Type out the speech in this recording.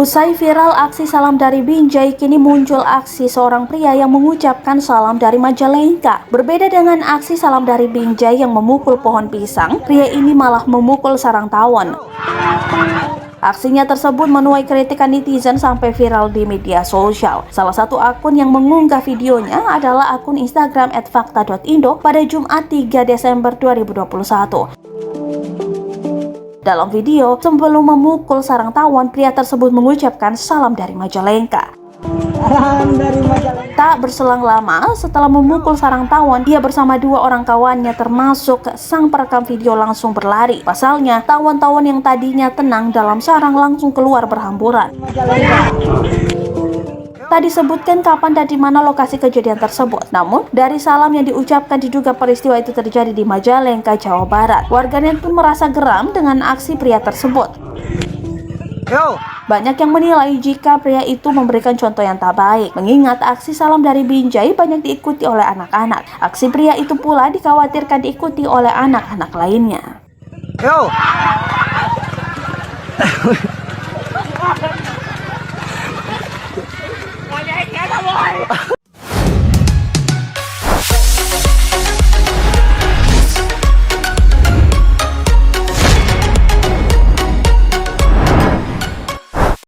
Usai viral aksi salam dari Binjai, kini muncul aksi seorang pria yang mengucapkan salam dari Majalengka. Berbeda dengan aksi salam dari Binjai yang memukul pohon pisang, pria ini malah memukul sarang tawon. Aksinya tersebut menuai kritikan netizen sampai viral di media sosial. Salah satu akun yang mengunggah videonya adalah akun Instagram @fakta.indo pada Jumat 3 Desember 2021. Dalam video, sebelum memukul sarang tawon, pria tersebut mengucapkan salam dari Majalengka. Tak berselang lama, setelah memukul sarang tawon, dia bersama dua orang kawannya termasuk sang perekam video langsung berlari. Pasalnya, tawon-tawon yang tadinya tenang dalam sarang langsung keluar berhamburan. Tak disebutkan kapan dan di mana lokasi kejadian tersebut. Namun, dari salam yang diucapkan diduga peristiwa itu terjadi di Majalengka, Jawa Barat. Warganet pun merasa geram dengan aksi pria tersebut. Banyak yang menilai jika pria itu memberikan contoh yang tak baik, mengingat aksi salam dari Binjai banyak diikuti oleh anak-anak. Aksi pria itu pula dikhawatirkan diikuti oleh anak-anak lainnya.